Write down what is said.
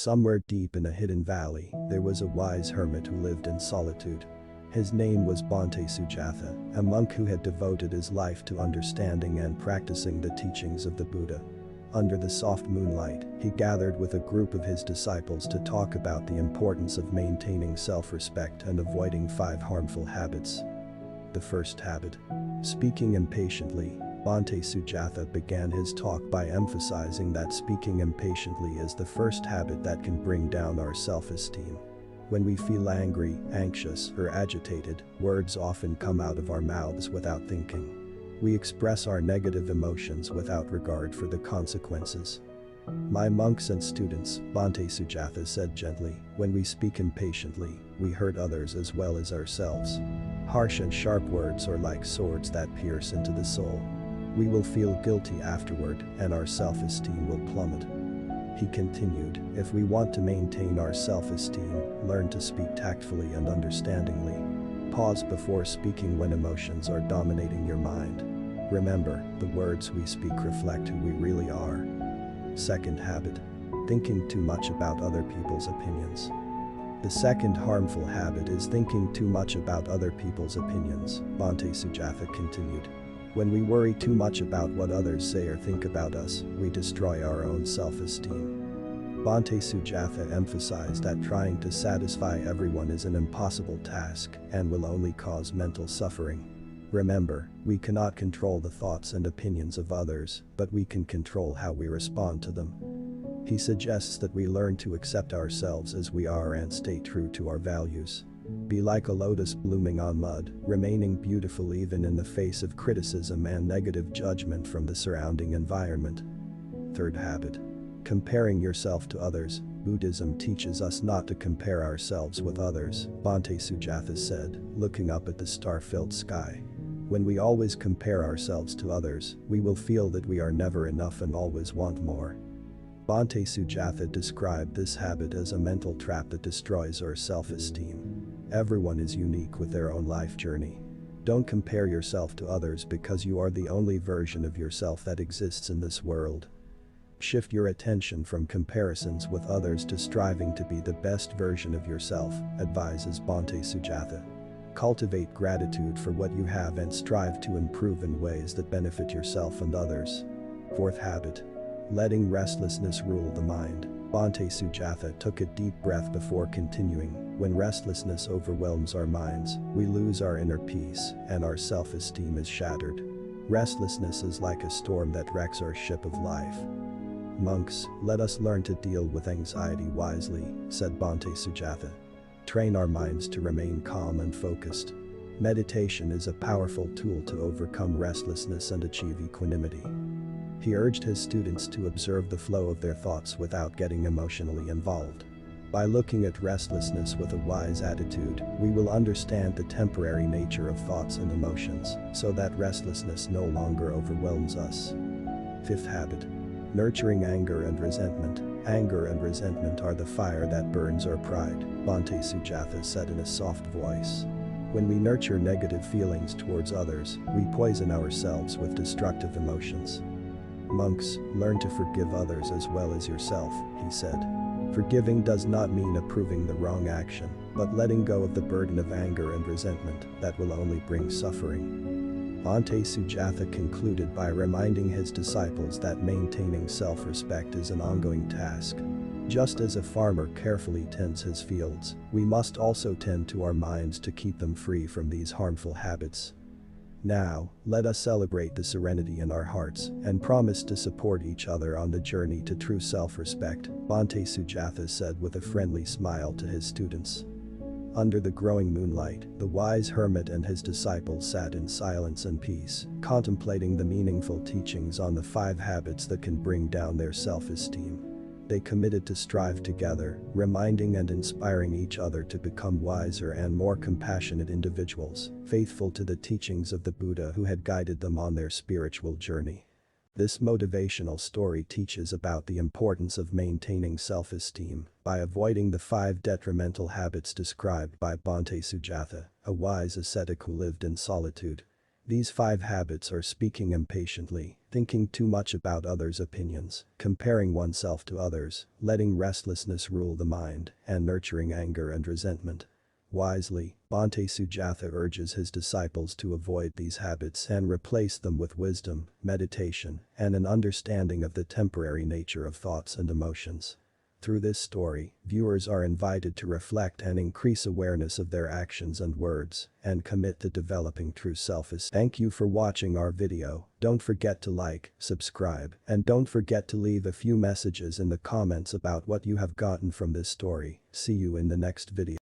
Somewhere deep in a hidden valley, there was a wise hermit who lived in solitude. His name was Bhante Sujatha, a monk who had devoted his life to understanding and practicing the teachings of the Buddha. Under the soft moonlight, he gathered with a group of his disciples to talk about the importance of maintaining self-respect and avoiding 5 harmful habits. The first habit. Speaking impatiently. Bhante Sujatha began his talk by emphasizing that speaking impatiently is the first habit that can bring down our self-esteem. When we feel angry, anxious, or agitated, words often come out of our mouths without thinking. We express our negative emotions without regard for the consequences. My monks and students, Bhante Sujatha said gently, when we speak impatiently, we hurt others as well as ourselves. Harsh and sharp words are like swords that pierce into the soul. We will feel guilty afterward, and our self-esteem will plummet. He continued, if we want to maintain our self-esteem, learn to speak tactfully and understandingly. Pause before speaking when emotions are dominating your mind. Remember, the words we speak reflect who we really are. Second habit. Thinking too much about other people's opinions. The second harmful habit is thinking too much about other people's opinions, Bhante Sujatha continued. When we worry too much about what others say or think about us, we destroy our own self-esteem. Bhante Sujatha emphasized that trying to satisfy everyone is an impossible task and will only cause mental suffering. Remember, we cannot control the thoughts and opinions of others, but we can control how we respond to them. He suggests that we learn to accept ourselves as we are and stay true to our values. Be like a lotus blooming on mud, remaining beautiful even in the face of criticism and negative judgment from the surrounding environment. Third habit. Comparing yourself to others. Buddhism teaches us not to compare ourselves with others, Bhante Sujatha said, looking up at the star-filled sky. When we always compare ourselves to others, we will feel that we are never enough and always want more. Bhante Sujatha described this habit as a mental trap that destroys our self-esteem. Everyone is unique with their own life journey. Don't compare yourself to others because you are the only version of yourself that exists in this world. Shift your attention from comparisons with others to striving to be the best version of yourself, advises Bhante Sujatha. Cultivate gratitude for what you have and strive to improve in ways that benefit yourself and others. Fourth habit. Letting restlessness rule the mind. Bhante Sujatha took a deep breath before continuing. When restlessness overwhelms our minds, we lose our inner peace, and our self-esteem is shattered. Restlessness is like a storm that wrecks our ship of life. Monks, let us learn to deal with anxiety wisely, said Bhante Sujatha. Train our minds to remain calm and focused. Meditation is a powerful tool to overcome restlessness and achieve equanimity. He urged his students to observe the flow of their thoughts without getting emotionally involved. By looking at restlessness with a wise attitude, we will understand the temporary nature of thoughts and emotions, so that restlessness no longer overwhelms us. Fifth habit. Nurturing anger and resentment. Anger and resentment are the fire that burns our pride, Bhante Sujatha said in a soft voice. When we nurture negative feelings towards others, we poison ourselves with destructive emotions. Monks, learn to forgive others as well as yourself, he said. Forgiving does not mean approving the wrong action, but letting go of the burden of anger and resentment that will only bring suffering. Bhante Sujatha concluded by reminding his disciples that maintaining self-respect is an ongoing task. Just as a farmer carefully tends his fields, we must also tend to our minds to keep them free from these harmful habits. Now, let us celebrate the serenity in our hearts and promise to support each other on the journey to true self-respect, Bhante Sujatha said with a friendly smile to his students. Under the growing moonlight, the wise hermit and his disciples sat in silence and peace, contemplating the meaningful teachings on the 5 habits that can bring down their self-esteem. They committed to strive together, reminding and inspiring each other to become wiser and more compassionate individuals, faithful to the teachings of the Buddha who had guided them on their spiritual journey. This motivational story teaches about the importance of maintaining self-esteem by avoiding the 5 detrimental habits described by Bhante Sujatha, a wise ascetic who lived in solitude. These 5 habits are speaking impatiently, thinking too much about others' opinions, comparing oneself to others, letting restlessness rule the mind, and nurturing anger and resentment. Wisely, Bhante Sujatha urges his disciples to avoid these habits and replace them with wisdom, meditation, and an understanding of the temporary nature of thoughts and emotions. Through this story, viewers are invited to reflect and increase awareness of their actions and words, and commit to developing true self-esteem. Thank you for watching our video. Don't forget to like, subscribe, and don't forget to leave a few messages in the comments about what you have gotten from this story. See you in the next video.